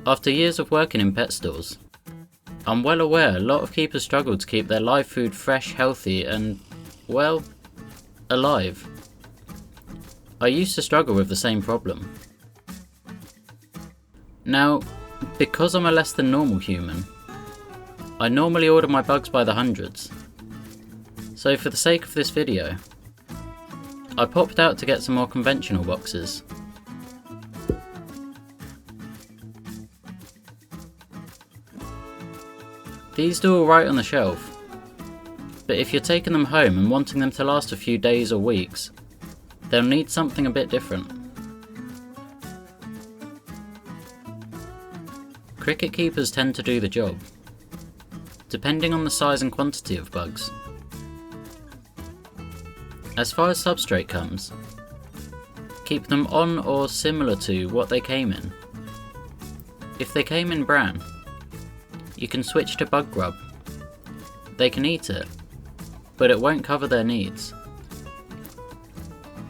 After years of working in pet stores, I'm well aware a lot of keepers struggle to keep their live food fresh, healthy and, well, alive. I used to struggle with the same problem. Now, because I'm a less than normal human, I normally order my bugs by the hundreds. So for the sake of this video, I popped out to get some more conventional boxes. These do alright on the shelf, but if you're taking them home and wanting them to last a few days or weeks, they'll need something a bit different. Cricket keepers tend to do the job, depending on the size and quantity of bugs. As far as substrate comes, keep them on or similar to what they came in. If they came in bran, you can switch to bug grub. They can eat it, but it won't cover their needs.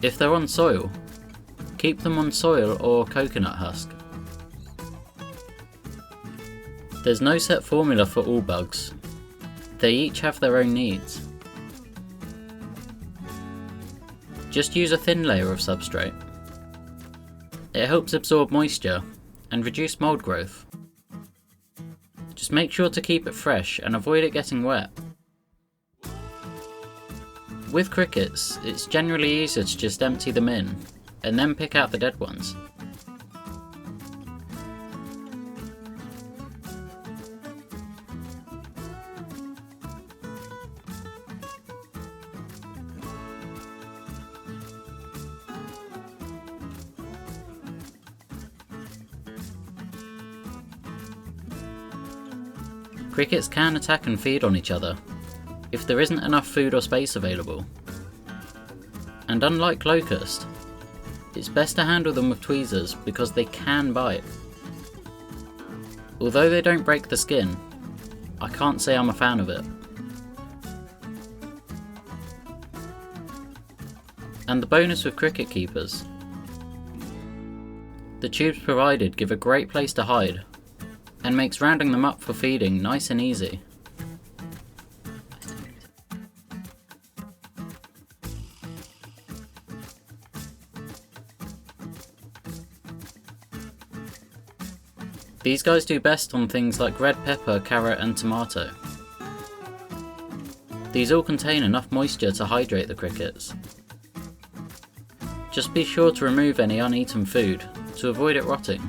If they're on soil, keep them on soil or coconut husk. There's no set formula for all bugs. They each have their own needs. Just use a thin layer of substrate. It helps absorb moisture and reduce mold growth. Just make sure to keep it fresh and avoid it getting wet. With crickets, it's generally easier to just empty them in and then pick out the dead ones. Crickets can attack and feed on each other if there isn't enough food or space available. And unlike Locust, it's best to handle them with tweezers because they can bite. Although they don't break the skin, I can't say I'm a fan of it. And the bonus with cricket keepers, the tubes provided give a great place to hide and makes rounding them up for feeding nice and easy. These guys do best on things like red pepper, carrot and tomato. These all contain enough moisture to hydrate the crickets. Just be sure to remove any uneaten food to avoid it rotting.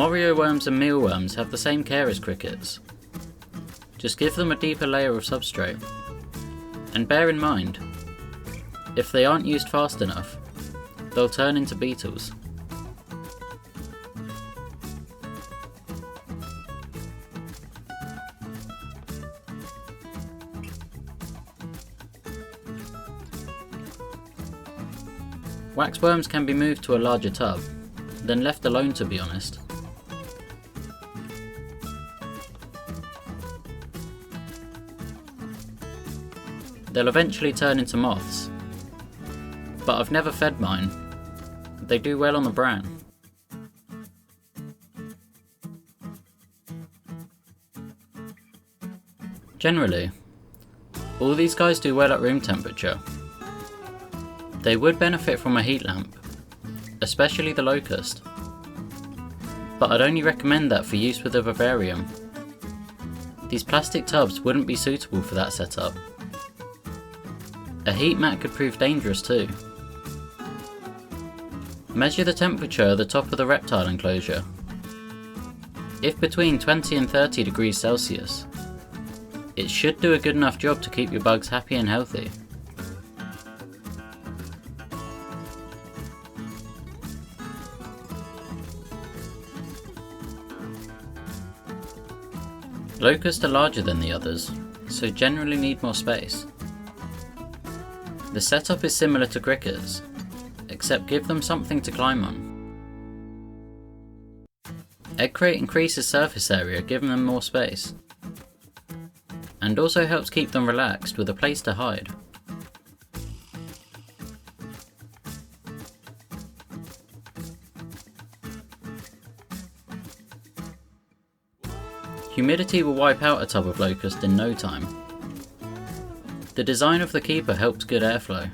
Morio worms and mealworms have the same care as crickets. Just give them a deeper layer of substrate. And bear in mind, if they aren't used fast enough, they'll turn into beetles. Waxworms can be moved to a larger tub, then left alone, to be honest. They'll eventually turn into moths, but I've never fed mine. They do well on the bran. Generally, all these guys do well at room temperature. They would benefit from a heat lamp, especially the Locust, but I'd only recommend that for use with a vivarium. These plastic tubs wouldn't be suitable for that setup. A heat mat could prove dangerous too. Measure the temperature at the top of the reptile enclosure. If between 20 and 30 degrees Celsius, it should do a good enough job to keep your bugs happy and healthy. Locusts are larger than the others, so generally need more space. The setup is similar to crickets, except give them something to climb on. Egg crate increases surface area, giving them more space, and also helps keep them relaxed with a place to hide. Humidity will wipe out a tub of locust in no time. The design of the keeper helps good airflow,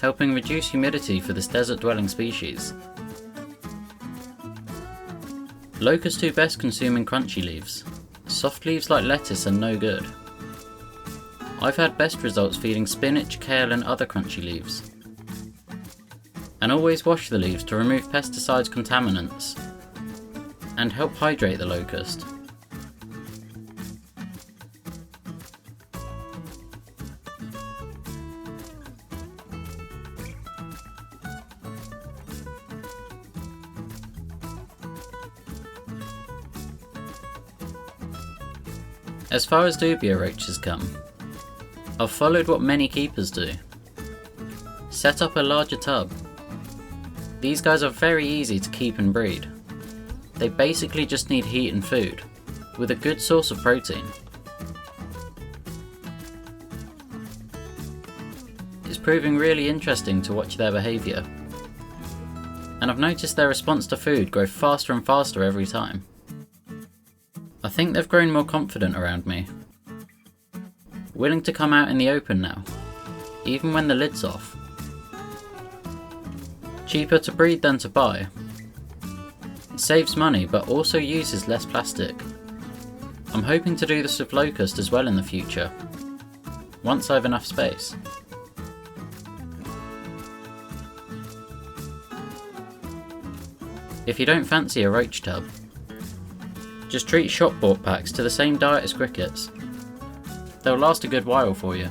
helping reduce humidity for this desert-dwelling species. Locusts do best consuming crunchy leaves. Soft leaves like lettuce are no good. I've had best results feeding spinach, kale and other crunchy leaves. And always wash the leaves to remove pesticides, contaminants, and help hydrate the locust. As far as dubia roaches come, I've followed what many keepers do. Set up a larger tub. These guys are very easy to keep and breed. They basically just need heat and food, with a good source of protein. It's proving really interesting to watch their behaviour, and I've noticed their response to food grow faster and faster every time. I think they've grown more confident around me, willing to come out in the open now, even when the lid's off. Cheaper to breed than to buy. It saves money but also uses less plastic. I'm hoping to do this with locust as well in the future, once I have enough space. If you don't fancy a roach tub, just treat shop bought packs to the same diet as crickets. They'll last a good while for you.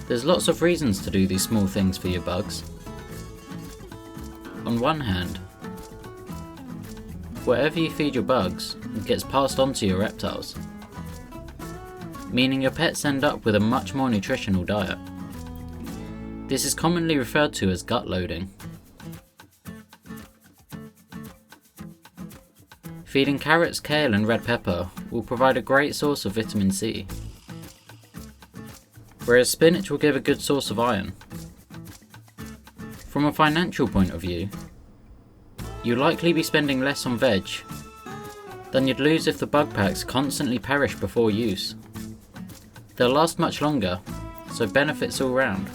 There's lots of reasons to do these small things for your bugs. On one hand, whatever you feed your bugs gets passed on to your reptiles, meaning your pets end up with a much more nutritional diet. This is commonly referred to as gut loading. Feeding carrots, kale and red pepper will provide a great source of vitamin C, whereas spinach will give a good source of iron. From a financial point of view, you'll likely be spending less on veg than you'd lose if the bug packs constantly perish before use. They'll last much longer, so benefits all round.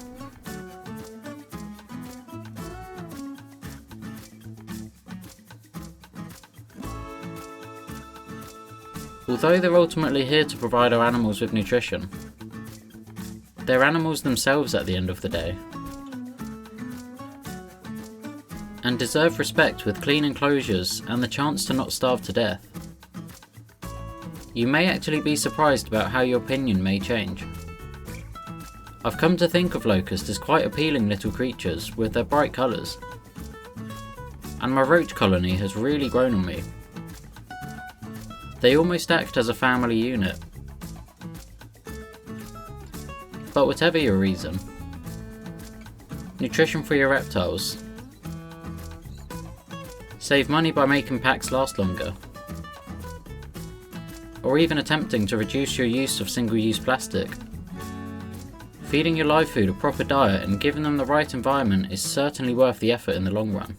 Although they're ultimately here to provide our animals with nutrition, they're animals themselves at the end of the day, and deserve respect with clean enclosures and the chance to not starve to death. You may actually be surprised about how your opinion may change. I've come to think of locusts as quite appealing little creatures with their bright colours, and my roach colony has really grown on me. They almost act as a family unit. But whatever your reason, nutrition for your reptiles, save money by making packs last longer, or even attempting to reduce your use of single-use plastic, feeding your live food a proper diet and giving them the right environment is certainly worth the effort in the long run.